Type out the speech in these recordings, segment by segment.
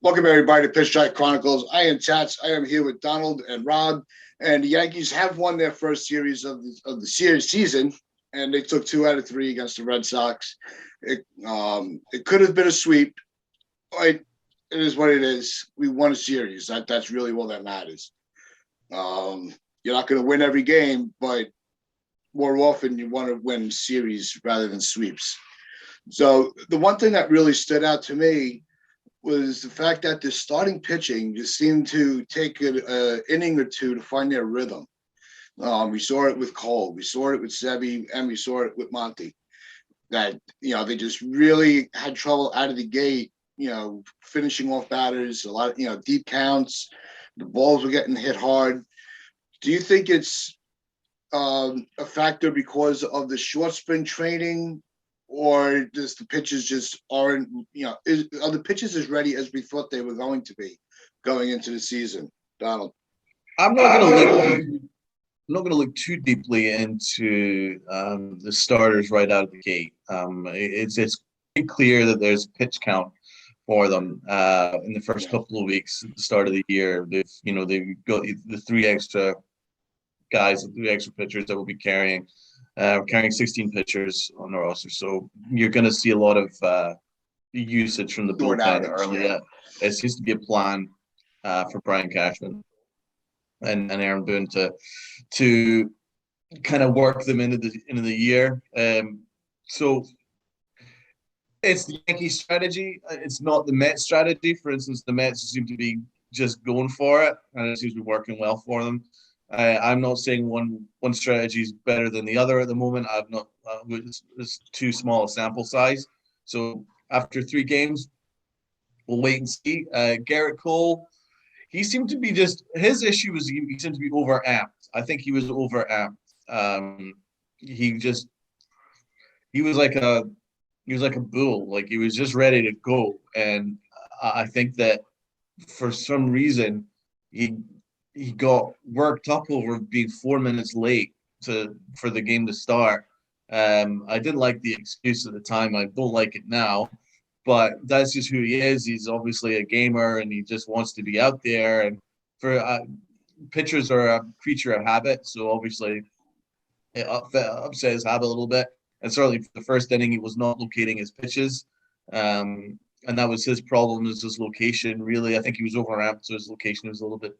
Welcome everybody to PinstripeChronicles. I am Tats. I am here with Donald and Rob, and the Yankees have won their first series of the series season, and they took 2 out of 3 against the Red Sox. It could have been a sweep. It is what it is. We won a series. That's really all that matters. You're not going to win every game, but more often you want to win series rather than sweeps. So the one thing that really stood out to me was the fact that the starting pitching just seemed to take an inning or two to find their rhythm. We saw it with Cole, we saw it with Sevi, and we saw it with Monty. That, they just really had trouble out of the gate, finishing off batters, a lot of, deep counts. The balls were getting hit hard. Do you think it's a factor because of the short spring training? Or just the pitches just aren't, are the pitches as ready as we thought they were going to be going into the season? Donald. I'm not going to look too deeply into the starters right out of the gate. It's pretty clear that there's a pitch count for them in the first couple of weeks at the start of the year. They've got the 3 extra guys, the 3 extra pitchers that will be carrying 16 pitchers on the roster. So you're going to see a lot of usage from the bullpen early. Yeah. It seems to be a plan for Brian Cashman and Aaron Boone to kind of work them into the year. So it's the Yankees strategy. It's not the Mets strategy. For instance, the Mets seem to be just going for it, and it seems to be working well for them. I'm not saying one strategy is better than the other at the moment. It's too small a sample size. So after 3 games, we'll wait and see. Garrett Cole, he seemed to be his issue was he seemed to be overamped. I think he was overamped. He was like a bull. Like he was just ready to go. And I think that for some reason he got worked up over being 4 minutes late for the game to start. I didn't like the excuse at the time. I don't like it now, but that's just who he is. He's obviously a gamer, and he just wants to be out there. And for pitchers are a creature of habit, so obviously it upset his habit a little bit. And certainly for the first inning, he was not locating his pitches. And that was his problem, is his location. Really, I think he was overamped, so his location was a little bit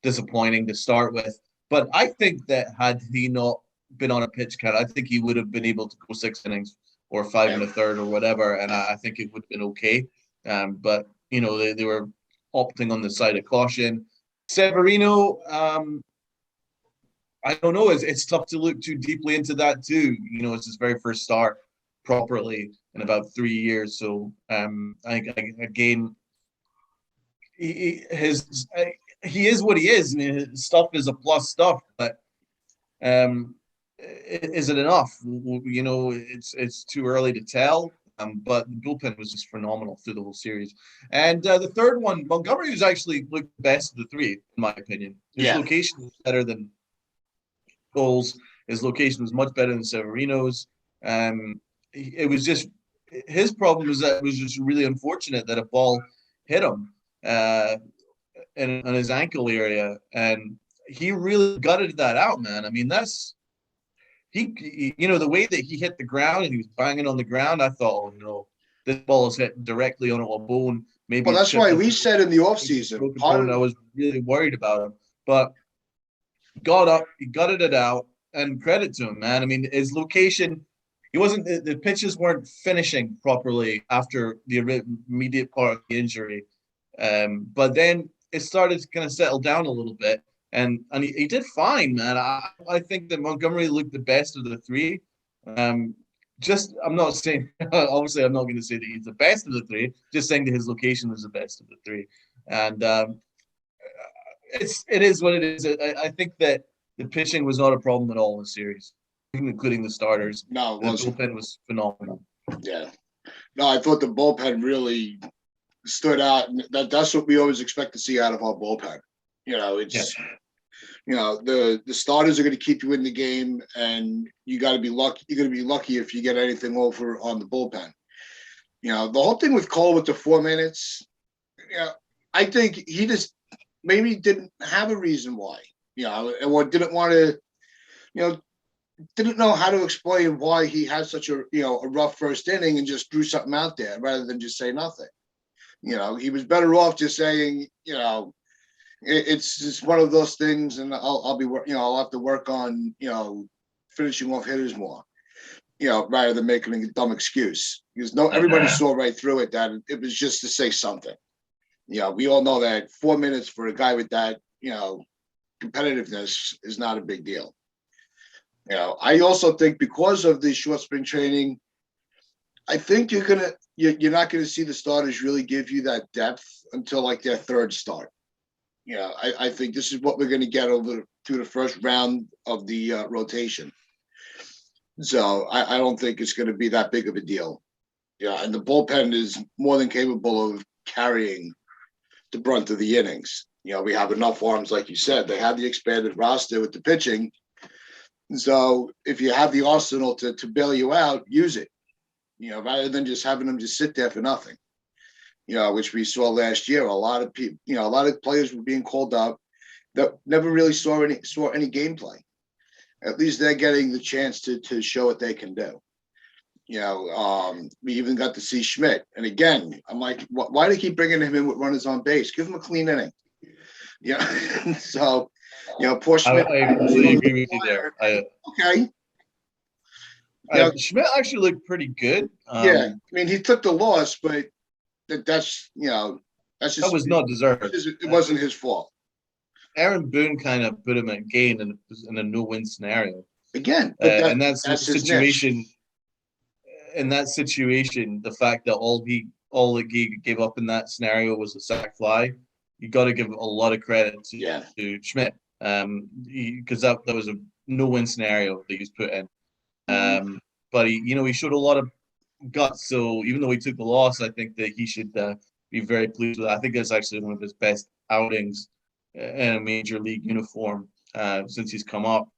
disappointing to start with. But I think that had he not been on a pitch count, I think he would have been able to go 6 innings or 5 and a third or whatever, and I think it would have been okay. But they were opting on the side of caution. Severino, I don't know. It's tough to look too deeply into that too. It's his very first start properly in about 3 years. So again, he is what he is. I mean, his stuff is a plus stuff, but is it enough? It's too early to tell. But the bullpen was just phenomenal through the whole series. And the third one, Montgomery was actually the best of the 3, in my opinion. His location was better than Cole's. His location was much better than Severino's. It was just his problem was that it was just really unfortunate that a ball hit him in his ankle area, and he really gutted that out, man. I mean, that's the way that he hit the ground and he was banging on the ground. I thought, this ball is hit directly on a bone. Maybe. Well, that's why we said in the offseason, I was really worried about him, but he got up, he gutted it out, and credit to him, man. I mean, his location. He wasn't. The pitches weren't finishing properly after the immediate part of the injury. But then it started to kind of settle down a little bit, and he did fine, man. I think that Montgomery looked the best of the 3. I'm not saying, obviously I'm not going to say that he's the best of the 3, just saying that his location was the best of the 3. And it is what it is. I think that the pitching was not a problem at all in the series, including the starters. No, the bullpen was phenomenal. Yeah. No, I thought the bullpen really stood out. That's what we always expect to see out of our bullpen. The starters are going to keep you in the game, and you got to be lucky. You're going to be lucky if you get anything over on the bullpen. The whole thing with Cole with the 4 minutes, I think he just maybe didn't have a reason why, or didn't want to, didn't know how to explain why he had such a rough first inning and just threw something out there rather than just say nothing. He was better off just saying, it's just one of those things, and I'll have to work on, finishing off hitters more, rather than making a dumb excuse. Because everybody saw right through it that it was just to say something. We all know that 4 minutes for a guy with that, competitiveness is not a big deal. I also think because of the short spring training, I think you're not gonna see the starters really give you that depth until like their third start. I think this is what we're gonna get over to the first round of the rotation. So I don't think it's gonna be that big of a deal. And the bullpen is more than capable of carrying the brunt of the innings. We have enough arms, like you said. They have the expanded roster with the pitching. So if you have the arsenal to bail you out, use it. Rather than just having them just sit there for nothing. Which we saw last year. A lot of people, a lot of players were being called up that never really saw any gameplay. At least they're getting the chance to show what they can do. We even got to see Schmidt. And again, I'm like, why do they keep bringing him in with runners on base? Give him a clean inning. So, poor Schmidt. I completely agree with you there. Okay. Schmidt actually looked pretty good. I mean, he took the loss, but that's just that was not deserved. It wasn't his fault. Aaron Boone kind of put him at gain in a no-win scenario. Again, and that's the situation. In that situation, the fact that all he gave up in that scenario was a sac fly, you got to give a lot of credit to Schmidt, because that was a no-win scenario that he was put in. But he showed a lot of guts. So even though he took the loss, I think that he should be very pleased with it. I think that's actually one of his best outings in a major league uniform since he's come up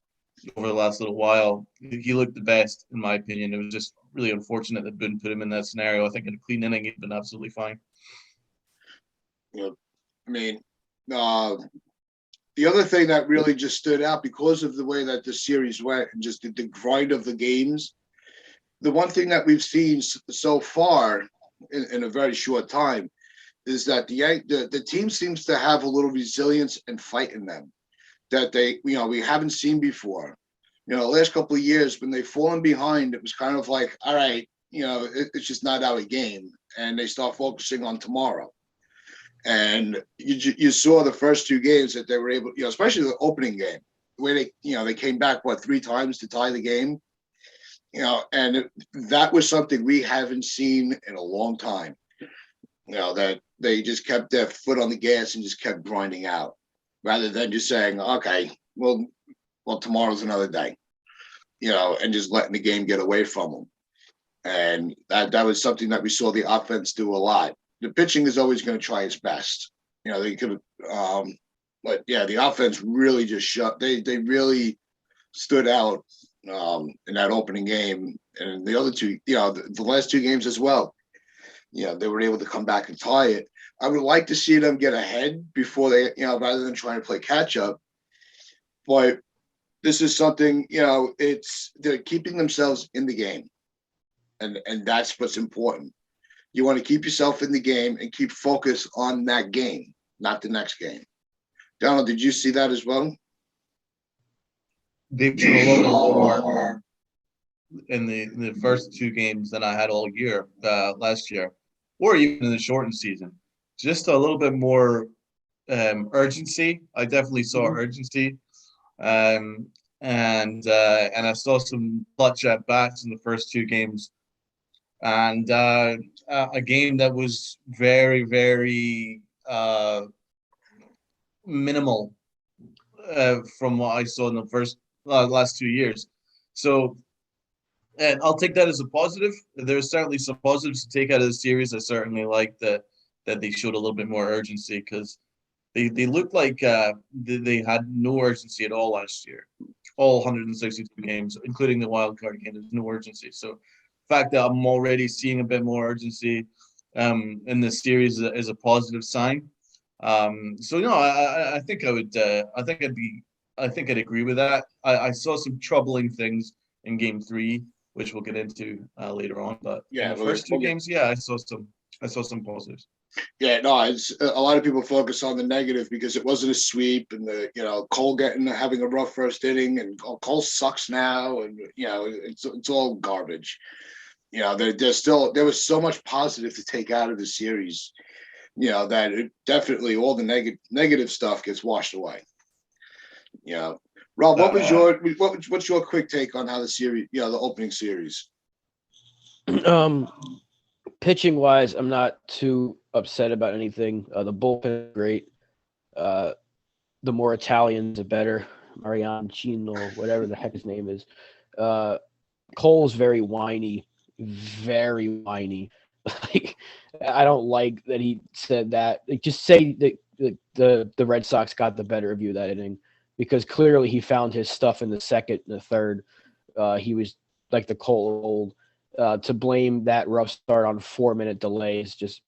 over the last little while. He looked the best, in my opinion. It was just really unfortunate that Boone put him in that scenario. I think in a clean inning, he'd been absolutely fine. I mean, the other thing that really just stood out because of the way that the series went and just the grind of the games, the one thing that we've seen so far in a very short time is that the team seems to have a little resilience and fight in them that we haven't seen before. The last couple of years when they've fallen behind, it was kind of like, all right, it's just not our game, and they start focusing on tomorrow. And you saw the first two games that they were able, especially the opening game, where they came back 3 times to tie the game, and that was something we haven't seen in a long time. That they just kept their foot on the gas and just kept grinding out, rather than just saying, okay, well, tomorrow's another day, and just letting the game get away from them. And that was something that we saw the offense do a lot. The pitching is always going to try its best. They could, but the offense really just they really stood out in that opening game, and the other two, the last 2 games as well. They were able to come back and tie it. I would like to see them get ahead before they, rather than trying to play catch up. But this is something, they're keeping themselves in the game, and that's what's important. You want to keep yourself in the game and keep focus on that game, not the next game. Donald, did you see that as well? They've shown a lot more in the first 2 games than I had all year last year, or even in the shortened season. Just a little bit more urgency. I definitely saw urgency, and I saw some clutch at bats in the first 2 games, and a game that was very, very minimal from what I saw in the last 2 years. So, and I'll take that as a positive. There's certainly some positives to take out of the series. I certainly like that they showed a little bit more urgency, because they looked like they had no urgency at all last year. All 162 games, including the wild card game, there's no urgency. So the fact that I'm already seeing a bit more urgency in this series is a positive sign. So no, I think I would. I think I'd agree with that. I saw some troubling things in Game 3, which we'll get into later on. But in Yeah, the first two games, yeah, I saw some positives. Yeah, no, it's a lot of people focus on the negative because it wasn't a sweep, and Cole having a rough first inning, and Cole sucks now, and it's all garbage. There was so much positive to take out of the series, that it definitely all the negative stuff gets washed away. Rob, what's your quick take on how the series, the opening series? Pitching wise, I'm not too upset about anything. The bullpen is great. The more Italians, the better. Mariancino, whatever the heck his name is. Cole's very whiny. Very whiny. Like, I don't like that he said that. Like, just say that the Red Sox got the better of you that inning, because clearly he found his stuff in the second and the third. He was like the Cole old. To blame that rough start on 4-minute delay is just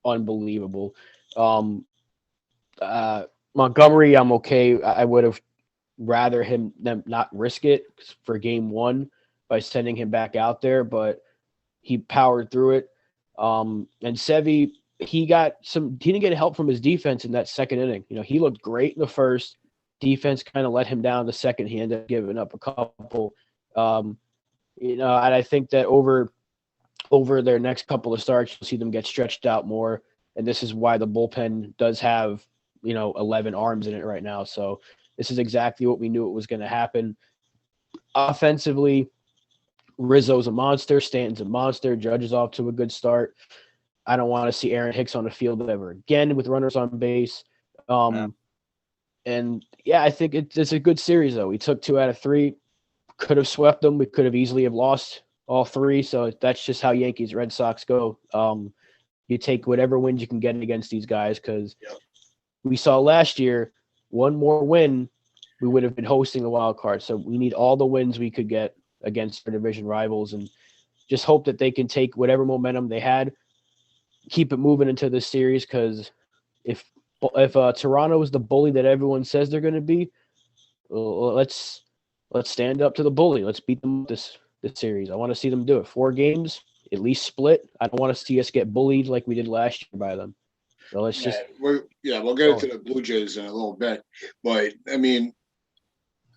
unbelievable. Montgomery, I'm okay. I would have rather them not risk it for Game 1 by sending him back out there, but he powered through it. And Sevy, he didn't get help from his defense in that second inning. He looked great in the first. Defense kind of let him down the second. He ended up giving up a couple. And I think that over their next couple of starts, you'll see them get stretched out more. And this is why the bullpen does have, 11 arms in it right now. So this is exactly what we knew it was going to happen. Offensively, Rizzo's a monster. Stanton's a monster. Judge is off to a good start. I don't want to see Aaron Hicks on the field ever again with runners on base. And yeah, I think it's a good series though. We took 2 out of 3. Could have swept them. We could have easily have lost all 3. So that's just how Yankees Red Sox go. You take whatever wins you can get against these guys, because we saw last year, one more win, we would have been hosting the wild card. So we need all the wins we could get against our division rivals, and just hope that they can take whatever momentum they had, keep it moving into this series. Because if Toronto is the bully that everyone says they're going to be, let's stand up to the bully. Let's beat them this series. I want to see them do it. 4 games, at least split. I don't want to see us get bullied like we did last year by them. So let's we'll get into the Blue Jays in a little bit. But I mean,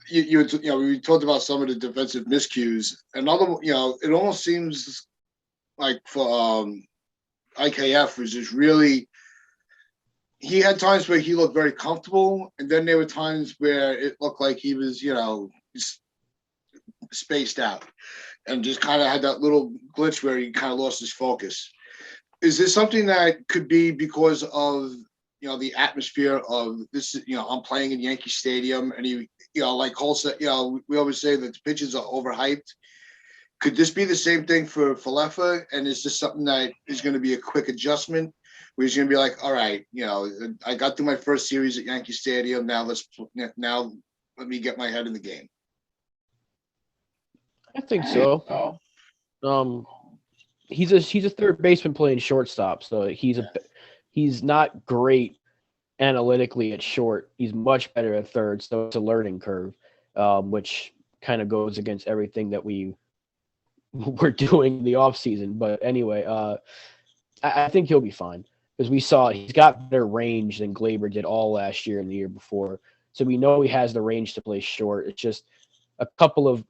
we talked about some of the defensive miscues. Another, it almost seems like for IKF was just really. He had times where he looked very comfortable, and then there were times where it looked like he was, spaced out, and just kind of had that little glitch where he kind of lost his focus. Is this something that could be because of the atmosphere of this? I'm playing in Yankee Stadium, and he, like Cole said, we always say that the pitches are overhyped. Could this be the same thing for Falefa? And is this something that is going to be a quick adjustment? Where he's going to be like, all right, I got through my first series at Yankee Stadium. Now let me get my head in the game. I think so. He's a third baseman playing shortstop, so he's not great analytically at short. He's much better at third, so it's a learning curve, which kind of goes against everything that we're doing in the offseason. But anyway, I think he'll be fine, because we saw he's got better range than Glaber did all last year and the year before. So we know he has the range to play short. It's just a couple of,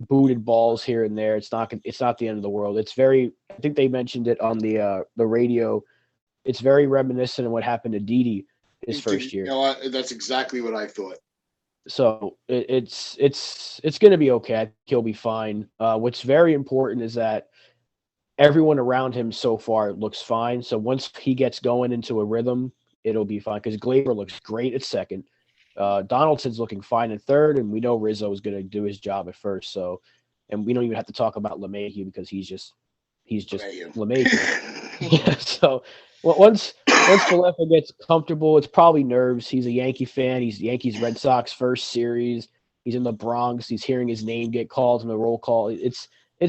booted balls here and there. It's not the end of the world. It's very, I think they mentioned it on the radio. It's very reminiscent of what happened to Didi his first year. That's exactly what I thought. So it's going to be okay. I think he'll be fine. What's very important is that everyone around him so far looks fine. So once he gets going into a rhythm, it'll be fine, because Glaber looks great at second. Donaldson's looking fine at third, and we know Rizzo is going to do his job at first. So, and we don't even have to talk about LeMahieu, because he's just LeMahieu. Yeah, so once Falefa gets comfortable, it's probably nerves. He's a Yankee fan. He's Yankees Red Sox first series. He's in the Bronx. He's hearing his name get called in the roll call. It's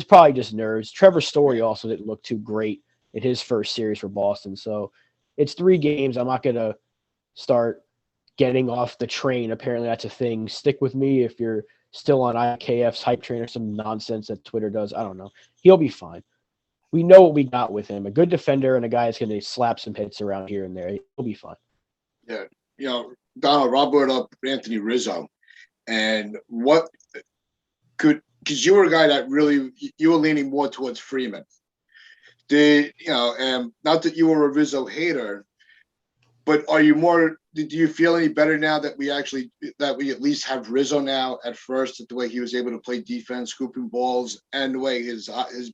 probably just nerves. Trevor Story also didn't look too great in his first series for Boston. So it's 3 games. I'm not going to start getting off the train. Apparently that's a thing. Stick with me if you're still on IKF's hype train or some nonsense that Twitter does. I don't know. He'll be fine. We know what we got with him. A good defender and a guy that's going to slap some hits around here and there. He'll be fine. Yeah. Donald, Rob brought up Anthony Rizzo. And what could, because you were a guy that really, you were leaning more towards Freeman. And not that you were a Rizzo hater, but are you more, do you feel any better now that we at least have Rizzo now at first, at the way he was able to play defense, scooping balls, and the way his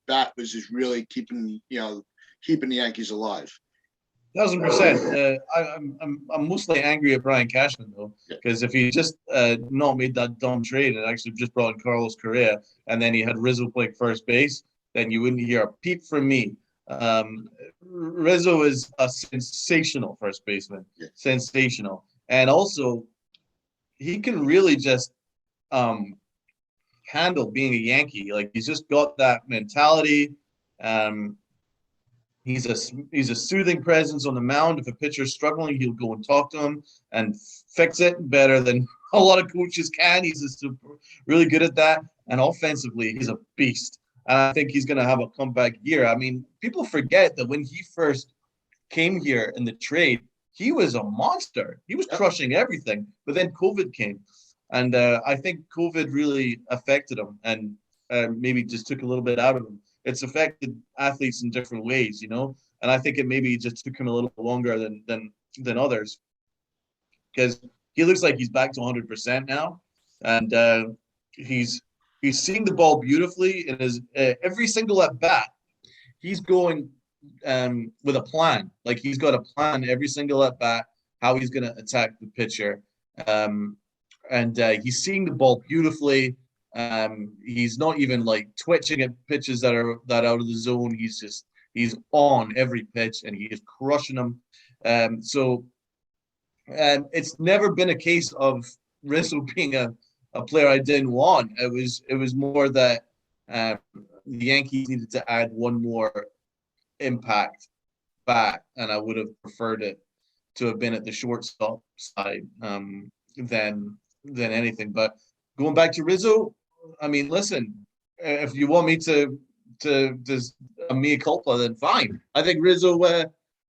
bat was just really keeping the Yankees alive? 1,000%. I'm mostly angry at Brian Cashman though, because if he just not made that dumb trade and actually just brought in Carlos Correa, and then he had Rizzo playing first base, then you wouldn't hear a peep from me. Rizzo is a sensational first baseman, sensational, and also he can really just handle being a Yankee. Like, he's just got that mentality. He's a soothing presence on the mound. If a pitcher's struggling, he'll go and talk to him and fix it better than a lot of coaches can. He's just really good at that. And offensively, he's a beast. And I think he's going to have a comeback year. I mean, people forget that when he first came here in the trade, he was a monster. He was crushing everything. But then COVID came. And I think COVID really affected him and maybe just took a little bit out of him. It's affected athletes in different ways, and I think it maybe just took him a little longer than others, because he looks like he's back to 100% now, and he's seeing the ball beautifully in his every single at bat. He's going with a plan. Like, he's got a plan every single at bat, how he's going to attack the pitcher, and he's seeing the ball beautifully. He's not even like twitching at pitches that are out of the zone. He's on every pitch and he is crushing them. So it's never been a case of Rizzo being a player I didn't want. It was more that the Yankees needed to add one more impact back, and I would have preferred it to have been at the shortstop side than anything. But going back to Rizzo, I mean, listen, if you want me to a mea culpa, then fine. I think Rizzo's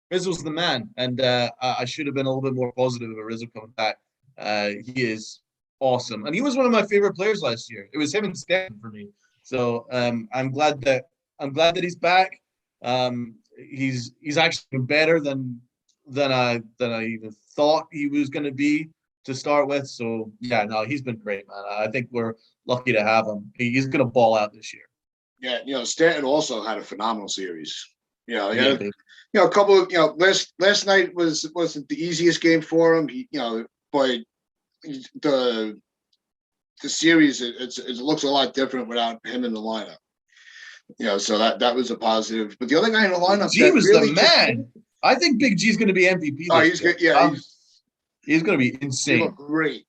the man, and I should have been a little bit more positive about Rizzo coming back. He is awesome, and he was one of my favorite players last year. It was him and Stanton for me. So I'm glad that he's back. He's actually better than I even thought he was going to be to start with. So yeah, no, he's been great, man. I think we're lucky to have him. He's going to ball out this year. Yeah, Stanton also had a phenomenal series. He had a couple of, last night wasn't the easiest game for him. But the series it looks a lot different without him in the lineup. So that was a positive. But the other guy in the lineup, G was really the man. I think Big G's going to be MVP. Oh, he's good. Yeah, he's going to be insane. He looked great.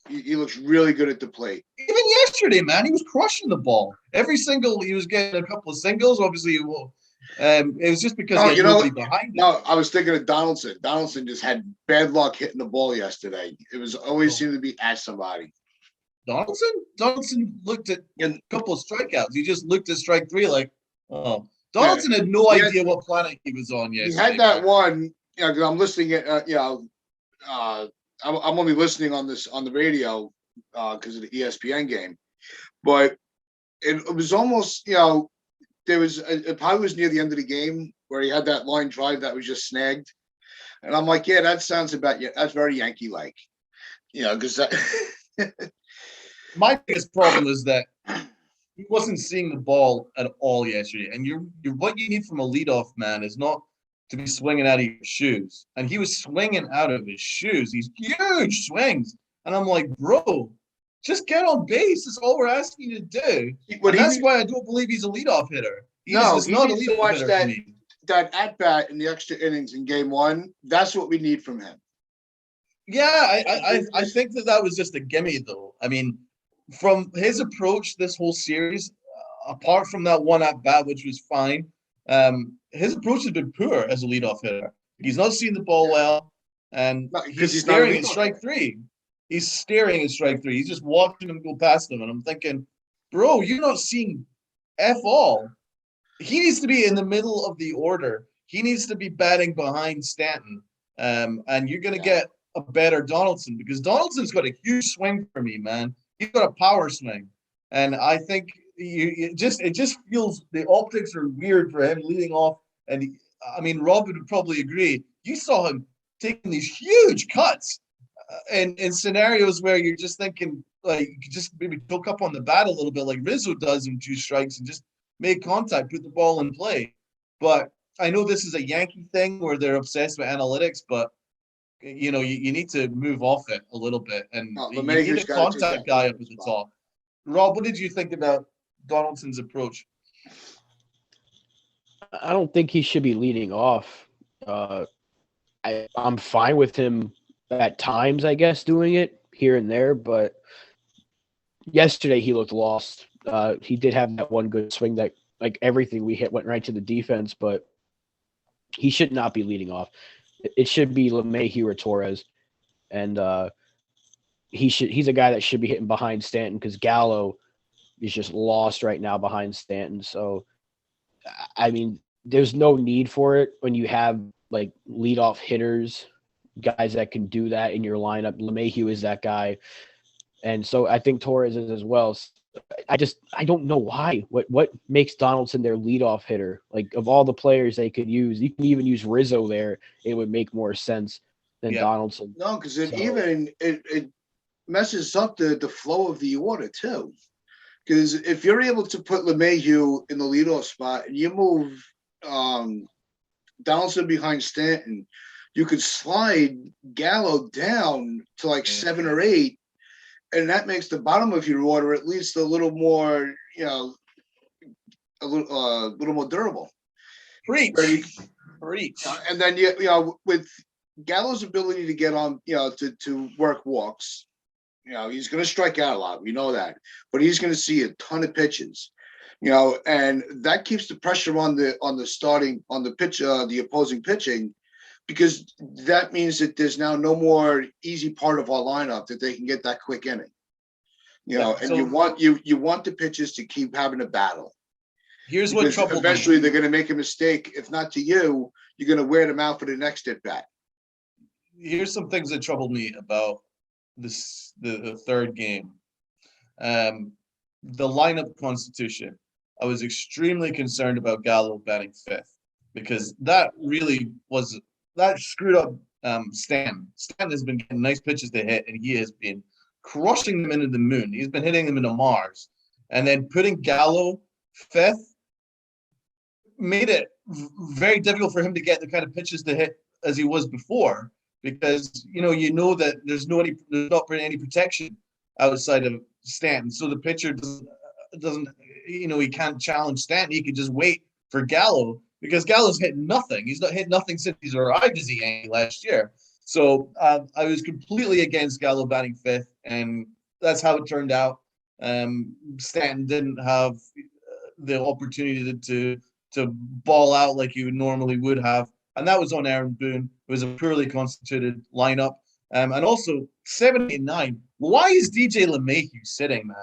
He looks really good at the plate. Even yesterday, man, he was crushing the ball. He was getting a couple of singles. Obviously, it was just because he had nobody behind him. No, I was thinking of Donaldson. Donaldson just had bad luck hitting the ball yesterday. It was always seemed to be at somebody. Donaldson looked at a couple of strikeouts. He just looked at strike 3 like, oh. Donaldson had no idea what planet he was on yesterday. He had that one, because I'm listening at, I'm only listening on the radio because of the ESPN game, but it was almost, there was it probably was near the end of the game where he had that line drive that was just snagged, and I'm like, yeah, that sounds that's very Yankee like, because that. My biggest problem is that he wasn't seeing the ball at all yesterday, and you're what you need from a leadoff man is not to be swinging out of your shoes. And he was swinging out of his shoes. These huge swings. And I'm like, bro, just get on base. That's all we're asking you to do. And that's why I don't believe he's a ledaoff hitter. He's not a leadoff hitter for me. That at-bat in the extra innings in game 1, that's what we need from him. Yeah, I think that was just a gimme, though. I mean, from his approach this whole series, apart from that one at-bat, which was fine, his approach has been poor as a leadoff hitter. He's not seeing the ball well, and Because he's he's not a staring at leadoff strike hitter. three. He's staring at strike three. He's just watching him go past him, and I'm thinking, bro, you're not seeing F all. He needs to be in the middle of the order. He needs to be batting behind Stanton. And you're going to get a better Donaldson, because Donaldson's got a huge swing for me, man. He's got a power swing. And I think it just feels the optics are weird for him leading off. And I mean, Rob would probably agree. You saw him taking these huge cuts in scenarios where you're just thinking, like, you could just maybe poke up on the bat a little bit like Rizzo does in 2 strikes and just make contact, put the ball in play. But I know this is a Yankee thing where they're obsessed with analytics, but you need to move off it a little bit, and you need a contact guy up at the top. Rob, what did you think about Donaldson's approach? I don't think he should be leading off. I'm fine with him at times, I guess, doing it here and there, but yesterday he looked lost. He did have that one good swing that, like, everything we hit went right to the defense, but he should not be leading off. It should be LeMahieu or Torres, and he's a guy that should be hitting behind Stanton, because Gallo is just lost right now behind Stanton. So, I mean, there's no need for it when you have, like, leadoff hitters, guys that can do that in your lineup. LeMahieu is that guy, and so I think Torres is as well. I don't know why. What makes Donaldson their leadoff hitter? Like, of all the players they could use, you can even use Rizzo there. It would make more sense than Donaldson. No, because it messes up the flow of the order too. Because if you're able to put LeMahieu in the leadoff spot and you move Donaldson behind Stanton, you could slide Gallo down to like 7 or 8. And that makes the bottom of your order at least a little more, a little more durable. Preach. And then with Gallo's ability to get on, to work walks, he's going to strike out a lot. We know that, but he's going to see a ton of pitches, and that keeps the pressure on the opposing pitching, because that means that there's now no more easy part of our lineup that they can get that quick inning. And you want the pitchers to keep having a battle. Here's what troubled eventually they're going to make a mistake. If not to you, you're going to wear them out for the next at bat. Here's some things that troubled me about the third game. The lineup constitution. I was extremely concerned about Gallo batting 5th, because that screwed up Stan. Stan has been getting nice pitches to hit, and he has been crushing them into the moon. He's been hitting them into Mars. And then putting Gallo 5th made it very difficult for him to get the kind of pitches to hit as he was before, because that there's not any protection outside of Stanton. So the pitcher doesn't he can't challenge Stanton. He can just wait for Gallo, because Gallo's hit nothing. He's not hit nothing since he's arrived as a Yankee last year. So I was completely against Gallo batting 5th, and that's how it turned out. Stanton didn't have the opportunity to ball out like you normally would have, and that was on Aaron Boone. It was a poorly constituted lineup. And also 7, 8, 9. Why is DJ LeMahieu sitting, man?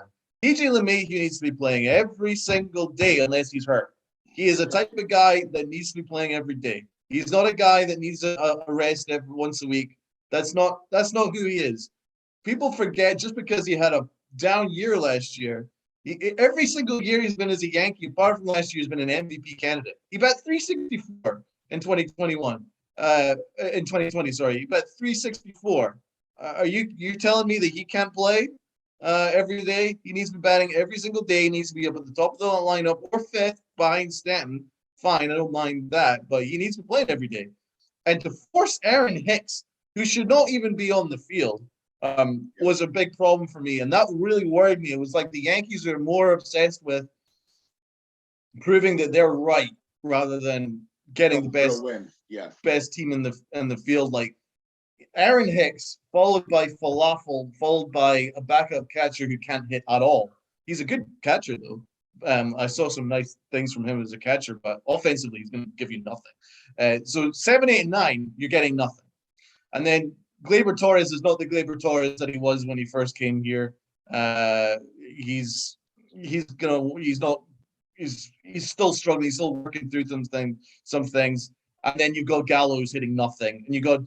DJ LeMahieu needs to be playing every single day unless he's hurt. He is a type of guy that needs to be playing every day. He's not a guy that needs a rest every once a week. That's not who he is. People forget, just because he had a down year last year, every single year he's been as a Yankee, apart from last year, he's been an MVP candidate. He bat 364 in 2021. In 2020, sorry, he bat 364. Are you telling me that he can't play every day? He needs to be batting every single day. He needs to be up at the top of the lineup or 5th behind Stanton. Fine, I don't mind that, but he needs to be playing every day. And to force Aaron Hicks, who should not even be on the field, was a big problem for me, and that really worried me. It was like the Yankees are more obsessed with proving that they're right rather than getting the best team in the field. Like Aaron Hicks, followed by Falafel, followed by a backup catcher who can't hit at all. He's a good catcher though, I saw some nice things from him as a catcher, but offensively, he's going to give you nothing. So 7, 8, and 9, you're getting nothing. And then Gleyber Torres is not the Gleyber Torres that he was when he first came here. He's still struggling. He's still working through some things. And then you got Gallows hitting nothing, and you got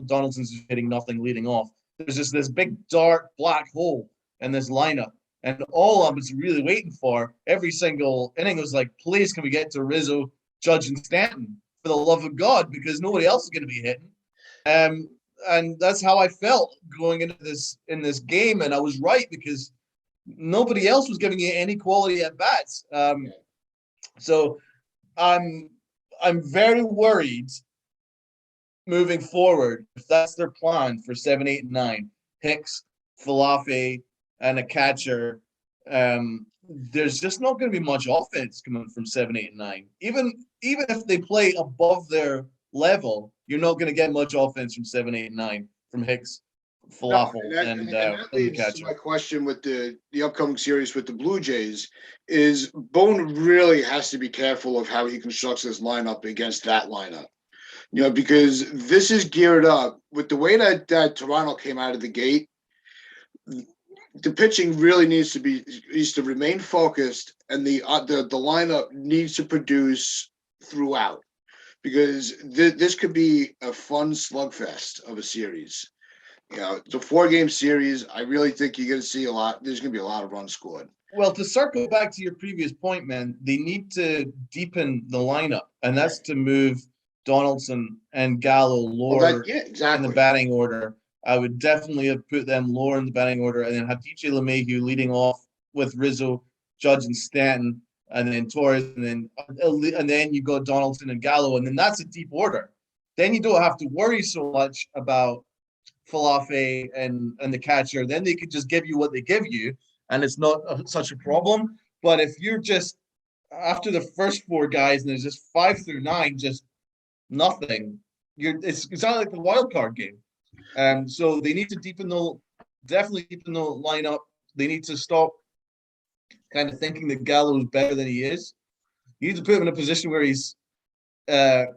Donaldson's hitting nothing leading off. There's just this big dark black hole in this lineup. And all I was really waiting for every single inning was like, please, can we get to Rizzo, Judge, and Stanton for the love of God, because nobody else is going to be hitting. And that's how I felt going into this game, and I was right, because nobody else was giving you any quality at bats. So I'm very worried moving forward if that's their plan for 7, 8, and 9. Hicks, Falefa, and a catcher. There's just not going to be much offense coming from 7, 8, and 9. Even if they play above their level, you're not going to get much offense from 7, 8, and 9 from Hicks, Falefa, and that the leads catcher. to my question with the upcoming series with the Blue Jays is Bone really has to be careful of how he constructs his lineup against that lineup. Because this is geared up with the way that Toronto came out of the gate. The pitching really needs to remain focused, and the lineup needs to produce throughout, because this could be a fun slugfest of a series. It's a 4-game series. I really think you're going to see a lot. There's going to be a lot of runs scored. Well, to circle back to your previous point, man, they need to deepen the lineup, and that's to move Donaldson and Gallo lower in the batting order. I would definitely have put them lower in the batting order, and then have DJ LeMahieu leading off with Rizzo, Judge, and Stanton, and then Torres, and then you go Donaldson and Gallo, and then that's a deep order. Then you don't have to worry so much about Falefa and the catcher. Then they could just give you what they give you, and it's not such a problem. But if you're just after the first 4 guys and there's just 5 through 9, just nothing, it's not like the wild card game. So they need to definitely deepen the lineup. They need to stop kind of thinking that Gallo is better than he is. You need to put him in a position where he's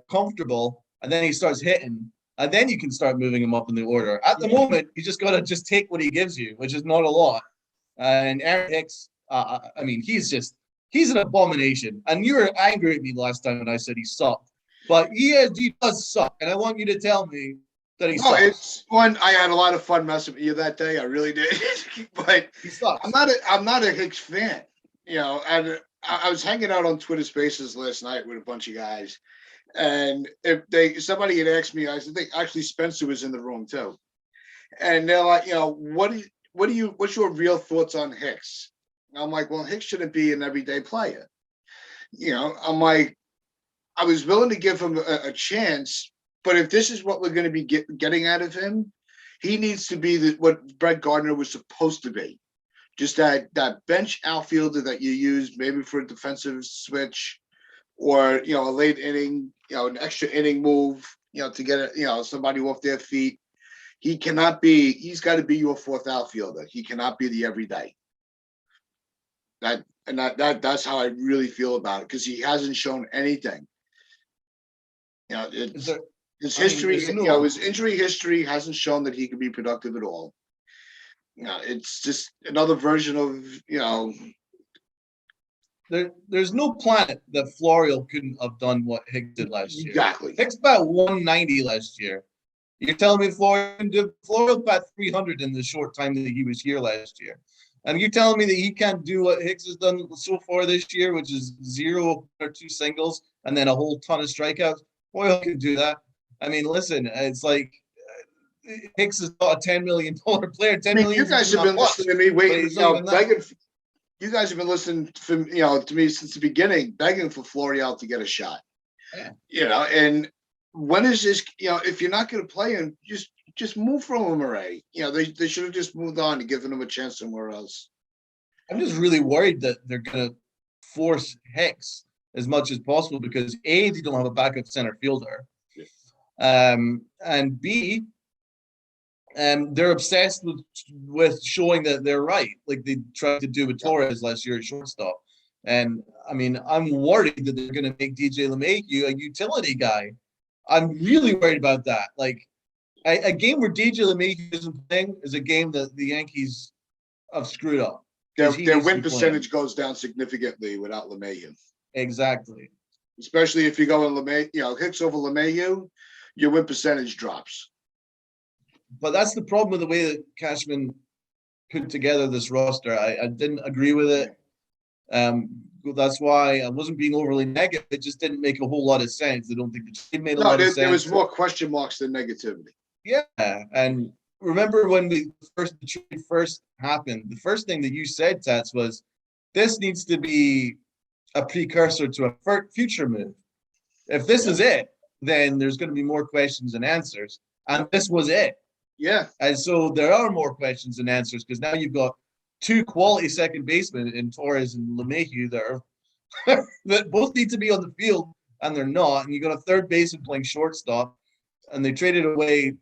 comfortable, and then he starts hitting, and then you can start moving him up in the order. At the moment, you just got to just take what he gives you, which is not a lot. And Aaron Hicks, he's an abomination. And you were angry at me last time when I said he sucked, but he does suck. And I want you to tell me that he sucks. It's one. I had a lot of fun messing with you that day. I really did. But he sucks. I'm not a Hicks fan. And I was hanging out on Twitter Spaces last night with a bunch of guys, and if somebody had asked me, I said, actually Spencer was in the room too, and they're like, what's your real thoughts on Hicks? And I'm like, well, Hicks shouldn't be an everyday player. I'm like, I was willing to give him a chance, but if this is what we're going to be getting out of him, he needs to be what Brett Gardner was supposed to be. Just that bench outfielder that you use maybe for a defensive switch, or a late inning, an extra inning move, to get somebody off their feet. He's got to be your 4th outfielder. He cannot be the everyday. That's how I really feel about it, because he hasn't shown anything. His history, his injury history hasn't shown that he can be productive at all. It's just another version of, There's no planet that Florial couldn't have done what Hicks did last year. Exactly. Hicks bat 190 last year. You're telling me Florial bat 300 in the short time that he was here last year. And you're telling me that he can't do what Hicks has done so far this year, which is 0 or 2 singles and then a whole ton of strikeouts? Florial can do that. I mean, listen, it's like Hicks is not a $10 million player. You guys have been listening to me you guys have been listening to me since the beginning, begging for Florial to get a shot. Yeah. And when is this? If you're not going to play him, just move from him already. They should have just moved on and given him a chance somewhere else. I'm just really worried that they're going to force Hicks as much as possible, because A, they don't have a backup center fielder, and B, they're obsessed with showing that they're right, like they tried to do with Torres last year at shortstop. And I mean, I'm worried that they're going to make DJ LeMahieu a utility guy. I'm really worried about that. Like a game where DJ LeMahieu isn't playing is a game that the Yankees have screwed up. Their win percentage goes down significantly without LeMahieu. Exactly. Especially if you go in LeMahieu, Hicks over LeMahieu, your win percentage drops. But that's the problem with the way that Cashman put together this roster. I didn't agree with it. That's why I wasn't being overly negative. It just didn't make a whole lot of sense. I don't think the team made a lot of sense. There was more question marks than negativity. Yeah, and remember when the trade first happened, the first thing that you said, Tats, was this needs to be a precursor to a future move. If this is it, then there's going to be more questions and answers. And this was it. Yeah. And so there are more questions and answers because now you've got two quality second basemen in Torres and LeMahieu that both need to be on the field and they're not. And you got a third baseman playing shortstop, and they traded away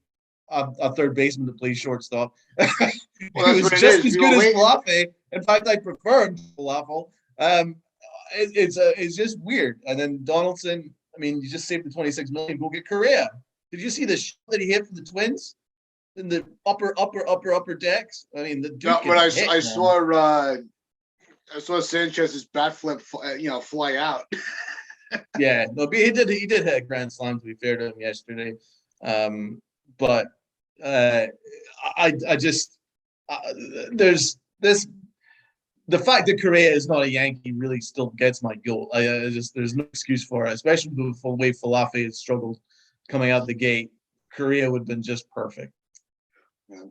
a third baseman to play shortstop. It was just as good as Falefa. In fact, I prefer him to Falafel. It's just weird. And then Donaldson, I mean, you just saved the $26 million. Go get Correa. Did you see the shot that he hit for the Twins in the upper decks? I mean, the dude I saw Sanchez's bat flip, fly out. Yeah, no, he did hit a grand slam, to be fair to him, yesterday. But I just there's this. The fact that Correa is not a Yankee really still gets my goat. There's no excuse for it, especially with the way Falefa has struggled coming out the gate. Correa would have been just perfect. Yeah.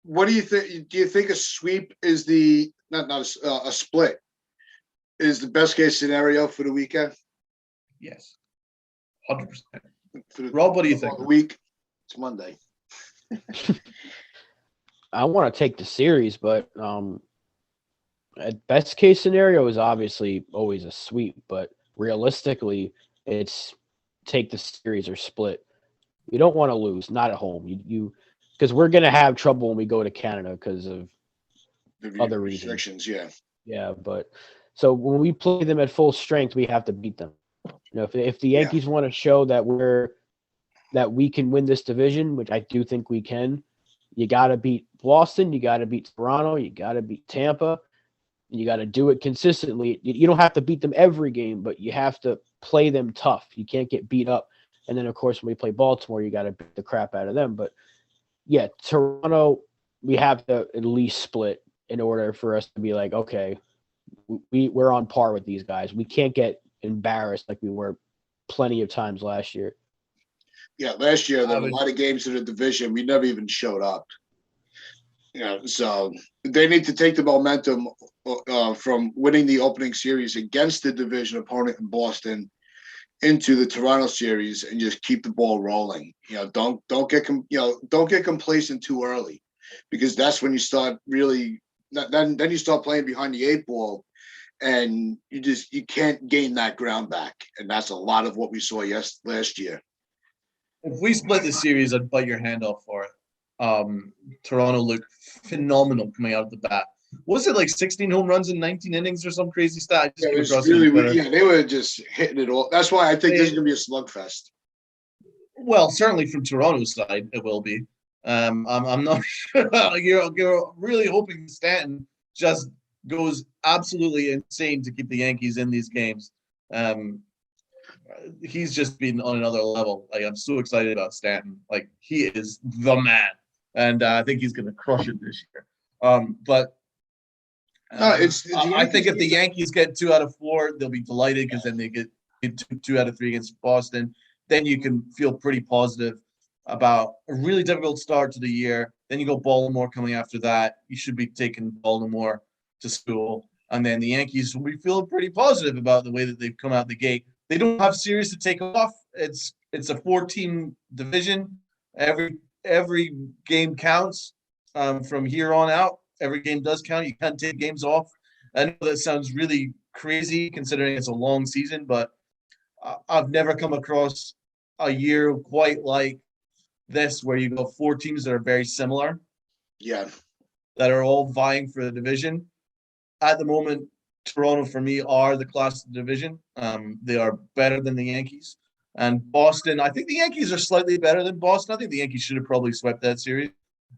What do you think? Do you think a sweep is a split is the best case scenario for the weekend? Yes, 100%. Rob, what do you think? The week, it's Monday. I want to take the series, but at best case scenario is obviously always a sweep, but realistically, it's take the series or split. You don't want to lose, not at home. You because we're gonna have trouble when we go to Canada because of other restrictions. Yeah, but so when we play them at full strength, we have to beat them. If the Yankees want to show that we can win this division, which I do think we can, you got to beat Boston, you got to beat Toronto, you got to beat Tampa, and you got to do it consistently. You don't have to beat them every game, but you have to play them tough. You can't get beat up. And then, of course, when we play Baltimore, you got to beat the crap out of them. But, yeah, Toronto, we have to at least split in order for us to be like, okay, we're on par with these guys. We can't get embarrassed like we were plenty of times last year. Yeah, last year there were a lot of games in the division. We never even showed up. So they need to take the momentum from winning the opening series against the division opponent in Boston into the Toronto series and just keep the ball rolling. Don't get complacent too early, because that's when you start really. Then you start playing behind the eight ball, and you can't gain that ground back, and that's a lot of what we saw last year. If we split the series, I'd bite your hand off for it. Toronto looked phenomenal coming out of the bat. Was it like 16 home runs in 19 innings or some crazy stat? It was really, they were just hitting it all. That's why I think this is going to be a slugfest. Well, certainly from Toronto's side, it will be. I'm not sure. You're really hoping Stanton just goes absolutely insane to keep the Yankees in these games. He's just been on another level. Like, I'm so excited about Stanton. Like, he is the man, and I think he's going to crush it this year. I think if the Yankees get 2 out of 4, they'll be delighted because then they get 2 out of 3 against Boston. Then you can feel pretty positive about a really difficult start to the year. Then you go Baltimore coming after that. You should be taking Baltimore to school. And then the Yankees will be feeling pretty positive about the way that they've come out the gate. They don't have series to take off. It's a 4-team division. Every game counts from here on out. Every game does count. You can't take games off. I know that sounds really crazy considering it's a long season, but I've never come across a year quite like this where you go 4 teams that are very similar. Yeah. that are all vying for the division. At the moment, Toronto, for me, are the class of the division. They are better than the Yankees. And Boston, I think the Yankees are slightly better than Boston. I think the Yankees should have probably swept that series.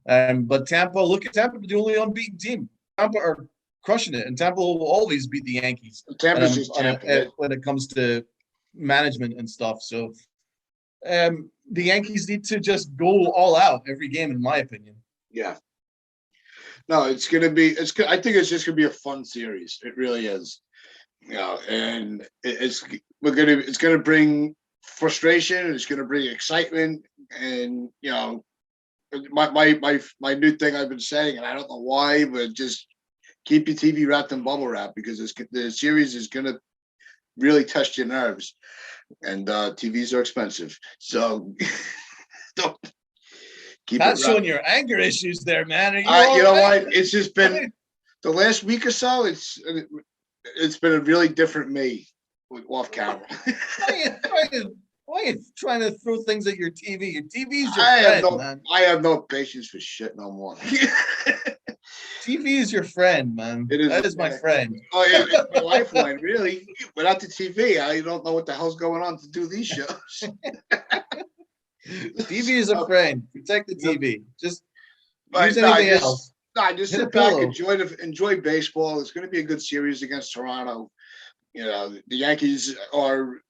But Tampa, look at Tampa, the only unbeaten team. Tampa are crushing it, and Tampa will always beat the Yankees. Tampa's just Tampa. When it comes to management and stuff. So the Yankees need to just go all out every game, in my opinion. Yeah. No, it's gonna be. I think it's just gonna be a fun series. It really is. And it's gonna bring frustration. It's gonna bring excitement, and my new thing I've been saying, and I don't know why, but just keep your TV wrapped in bubble wrap, because the series is gonna really test your nerves, and TVs are expensive, so don't. That's showing your anger issues there, man. You know what? It's just been the last week or so. It's been a really different me off camera. Why are you trying to throw things at your TV? Your TV's your friend, man. I have no patience for shit no more. TV is your friend, man. That is my friend. Oh yeah, it's my lifeline, really. Without the TV, I don't know what the hell's going on to do these shows. TV is a friend. Protect the TV. Just use anything else. Just sit back, enjoy baseball. It's going to be a good series against Toronto. The Yankees are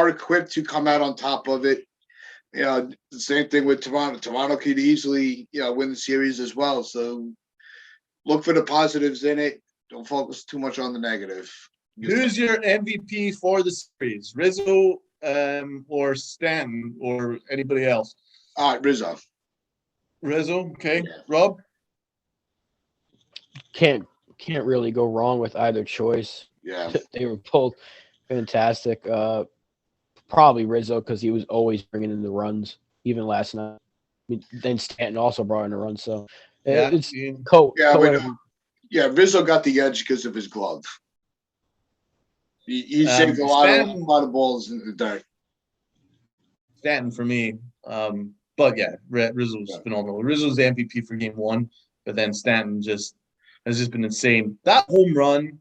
equipped to come out on top of it. The same thing with Toronto. Toronto could easily, win the series as well. So look for the positives in it. Don't focus too much on the negative. Who's your MVP for the series? Rizzo, or Stanton, or anybody else? Rizzo. Okay. Yeah. Rob? Can't really go wrong with either choice. Yeah. They were both fantastic. Probably Rizzo, because he was always bringing in the runs, even last night. Then Stanton also brought in a run. So it's Rizzo got the edge because of his glove. He saved a lot of balls in the dirt. Stanton for me. But yeah, Rizzo's phenomenal. Rizzo's the MVP for game one, but then Stanton has just been insane. That home run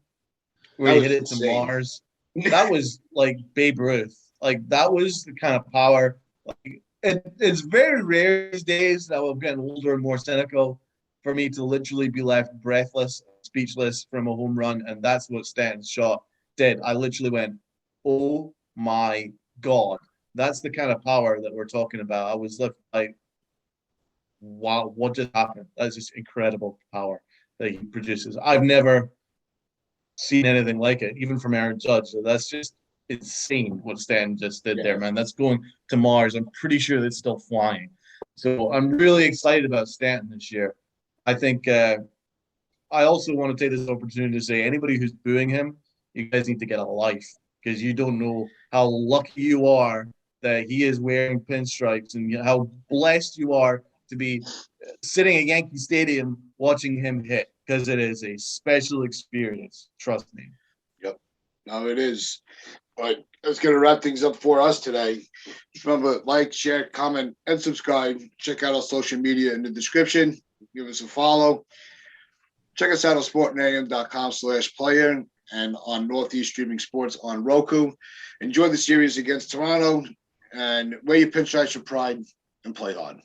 where he hit it to Mars, that was like Babe Ruth. Like, that was the kind of power. Like, it's very rare these days, that I'm getting older and more cynical, for me to literally be left breathless, speechless from a home run, and that's what Stanton's shot did. I literally went, oh my God. That's the kind of power that we're talking about. I was left like, wow, what just happened? That's just incredible power that he produces. I've never seen anything like it, even from Aaron Judge. So that's just insane what Stan just did there, man. That's going to Mars. I'm pretty sure that's still flying. So I'm really excited about Stanton this year. I think I also want to take this opportunity to say, anybody who's booing him, you guys need to get a life, because you don't know how lucky you are that he is wearing pinstripes, and how blessed you are to be sitting at Yankee Stadium watching him hit, because it is a special experience. Trust me. Yep. No, it is. But that's going to wrap things up for us today. Remember, like, share, comment, and subscribe. Check out our social media in the description. Give us a follow. Check us out on sportnam.com/player and on Northeast Streaming Sports on Roku. Enjoy the series against Toronto, and wear your pinstripes with pride and play hard.